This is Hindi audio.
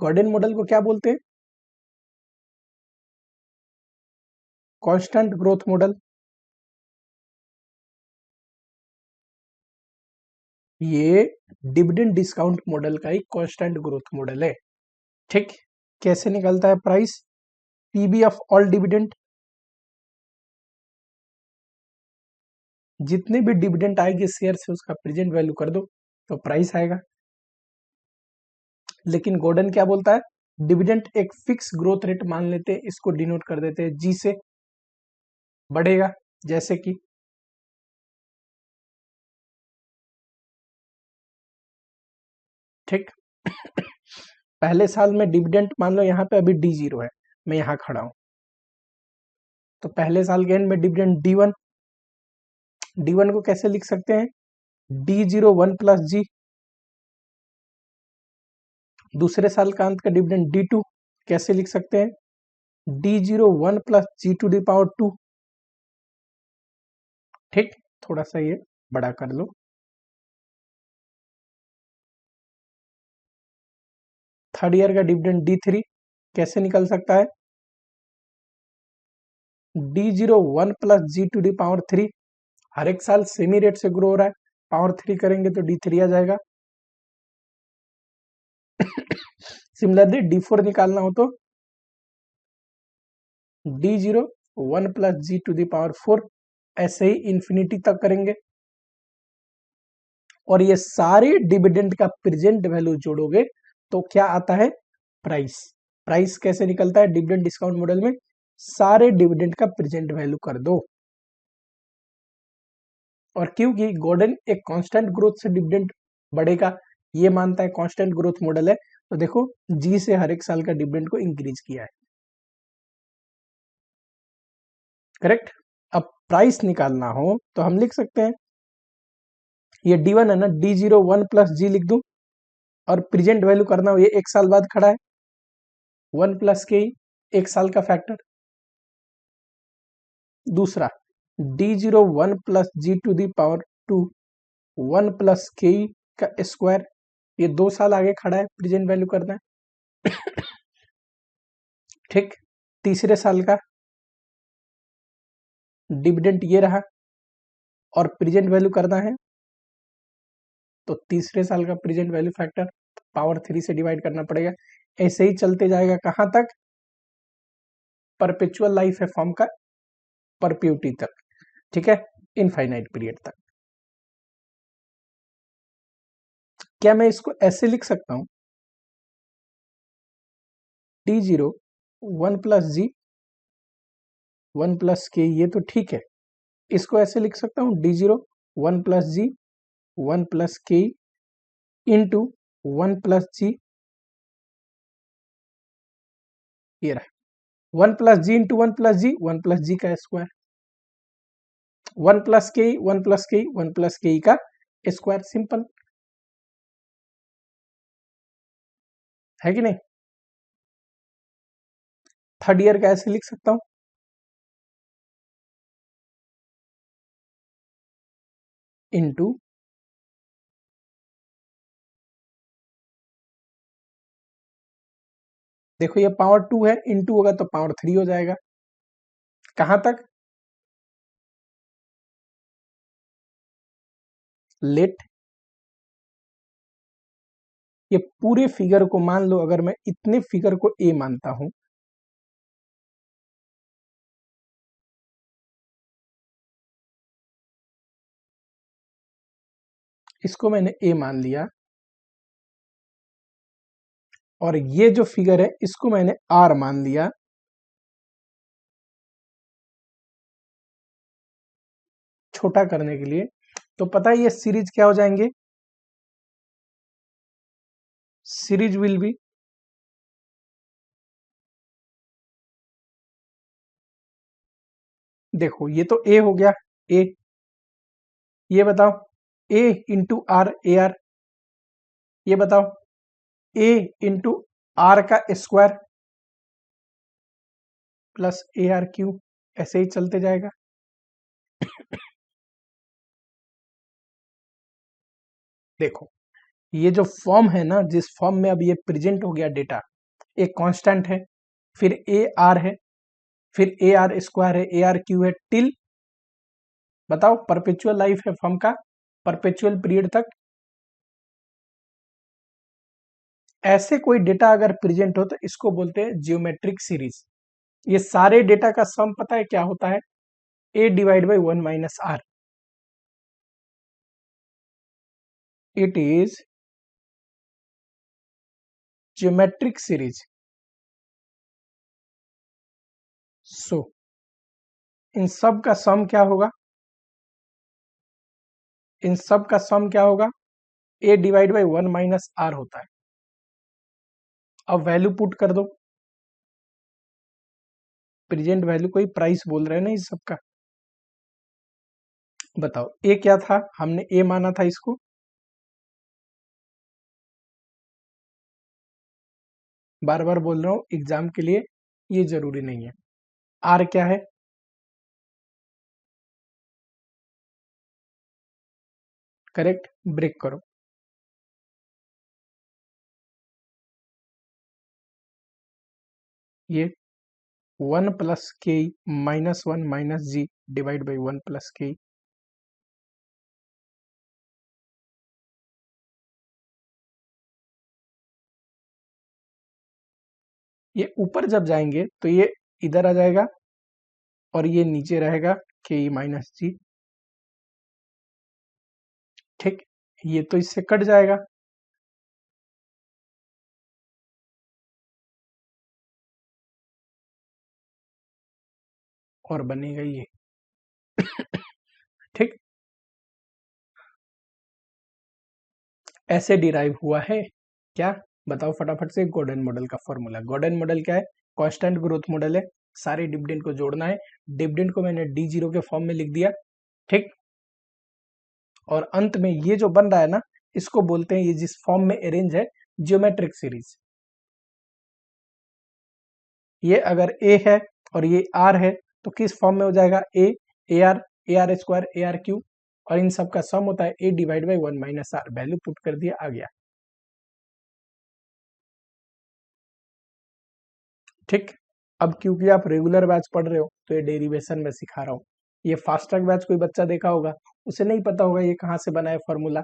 गॉर्डन मॉडल को क्या बोलते हैं? Constant growth model. ये डिविडेंड डिस्काउंट मॉडल का एक कांस्टेंट ग्रोथ मॉडल है। ठीक, कैसे निकलता है price? PB of all dividend, जितने भी डिविडेंड आएंगे शेयर से उसका प्रेजेंट वैल्यू कर दो तो प्राइस आएगा। लेकिन गॉर्डन क्या बोलता है? डिविडेंड एक फिक्स ग्रोथ रेट मान लेते हैं, इसको डिनोट कर देते हैं जी से, बढ़ेगा। जैसे कि ठीक, पहले साल में डिविडेंड मान लो यहाँ पे अभी D0 है, मैं यहाँ खड़ा हूं, तो पहले साल के एंड में डिविडेंड D1, D1 को कैसे लिख सकते हैं? D01 प्लस जी। दूसरे साल का अंत का डिविडेंड D2 कैसे लिख सकते हैं? D01 plus g to the power 2। ठीक, थोड़ा सा ये बड़ा कर लो। थर्ड ईयर का डिविडेंड D3 कैसे निकल सकता है? D01 plus g to the power 3। हर एक साल सेमी रेट से ग्रो हो रहा है, पावर 3 करेंगे तो D3 आ जाएगा। सिमिलरली D4 निकालना हो तो D01 plus g to the power 4, ऐसे ही इंफिनिटी तक करेंगे। और ये सारे डिविडेंड का प्रेजेंट वैल्यू जोड़ोगे तो क्या आता है? प्राइस। प्राइस कैसे निकलता है डिविडेंड डिस्काउंट मॉडल में? सारे डिविडेंड का प्रेजेंट वैल्यू कर दो। और क्योंकि गॉर्डन एक कांस्टेंट ग्रोथ से डिविडेंड बढ़ेगा ये मानता है, कांस्टेंट ग्रोथ मॉडल है, तो देखो जी से हर एक साल का डिविडेंड को इंक्रीज किया है। करेक्ट। अब प्राइस निकालना हो तो हम लिख सकते हैं, ये D1 है ना, D01 प्लस जी लिख दूं, और प्रेजेंट वैल्यू करना हो, ये एक साल बाद खड़ा है, 1 प्लस के, एक साल का फैक्टर। दूसरा D01 plus g to the power 2, 1 plus k का स्क्वायर, ये 2 साल आगे खड़ा है, प्रेजेंट वैल्यू करना है। ठीक, तीसरे साल का डिविडेंड ये रहा और प्रेजेंट वैल्यू करना है, तो तीसरे साल का प्रेजेंट वैल्यू फैक्टर पावर 3 से डिवाइड करना पड़ेगा। ऐसे ही चलते जाएगा कहां तक? परपेचुअल लाइफ है फॉर्म का, परप्यूटी तक। ठीक है, इनफाइनाइट पीरियड तक। क्या मैं इसको ऐसे लिख सकता हूं? D0 1 प्लस जी 1 प्लस के, ये तो ठीक है। इसको ऐसे लिख सकता हूं, D0 1 प्लस जी 1 प्लस के इंटू 1 प्लस जी, ये रहा 1 प्लस जी इंटू 1 प्लस जी, 1 प्लस जी का स्क्वायर, 1 प्लस के 1 प्लस के 1 प्लस के का स्क्वायर। सिंपल है कि नहीं? थर्ड ईयर का ऐसे लिख सकता हूं, इंटू देखो ये पावर 2 है, इंटू होगा तो पावर 3 हो जाएगा। कहां तक? लेट ये पूरे फिगर को मान लो, अगर मैं इतने फिगर को ए मानता हूं, इसको मैंने ए मान लिया, और ये जो फिगर है इसको मैंने आर मान लिया, छोटा करने के लिए। तो पता है ये सीरीज क्या हो जाएंगे? सीरीज विल बी, देखो ये तो ए हो गया, ए, ये बताओ ए इंटू आर, ए आर, ये बताओ ए इंटू आर का स्क्वायर प्लस ए आर क्यू, ऐसे ही चलते जाएगा। देखो ये जो फॉर्म है ना, जिस फॉर्म में अब ये प्रेजेंट हो गया डेटा, एक कांस्टेंट है, फिर ए आर है, फिर ए आर स्क्वायर है, ए आर क्यू है, टिल बताओ परपेचुअल लाइफ है फॉर्म का, परपेचुअल पीरियड तक। ऐसे कोई डेटा अगर प्रेजेंट हो तो इसको बोलते हैं जियोमेट्रिक सीरीज। ये सारे डेटा का सम पता है क्या होता है? A divide by 1 minus r. It is geometric series. So इन सब का सम क्या होगा? इन सब का सम क्या होगा? ए डिवाइड बाई 1 माइनस आर होता है। अब वैल्यू पुट कर दो, प्रेजेंट वैल्यू, कोई प्राइस बोल रहे हैं ना इस सब का। बताओ ए क्या था? हमने ए माना था इसको, बार बार बोल रहा हूं एग्जाम के लिए, ये जरूरी नहीं है। आर क्या है? करेक्ट, ब्रेक करो। ये 1 plus k minus 1 minus g divide by 1 plus k. ये ऊपर जब जाएंगे तो ये इधर आ जाएगा और ये नीचे रहेगा के माइनस जी। ठीक, ये तो इससे कट जाएगा। और बनेगा ये। ठीक, ऐसे डिराइव हुआ है क्या? बताओ फटाफट से। गॉर्डन मॉडल का फॉर्मूला, गॉर्डन मॉडल क्या है? कांस्टेंट ग्रोथ मॉडल है, सारे डिविडेंड को जोड़ना है। डिविडेंड को मैंने डी जीरो के फॉर्म में लिख दिया। ठीक, और अंत में ये जो बन रहा है ना, इसको बोलते हैं, ये जिस फॉर्म में अरेंज है, जियोमेट्रिक सीरीज। ये अगर ए है और ये आर है तो किस फॉर्म में हो जाएगा? A r square, a r cube, और इन सब का सम होता है a divide by 1 minus r. Value put कर दिया, आ गया। ठीक, अब क्योंकि आप रेगुलर बैच पढ़ रहे हो तो ये डेरिवेशन में सिखा रहा हूँ। ये फास्ट ट्रैक बैच कोई बच्चा देखा होगा, उसे नहीं पता होगा ये कहाँ से बना है फॉर्मूला।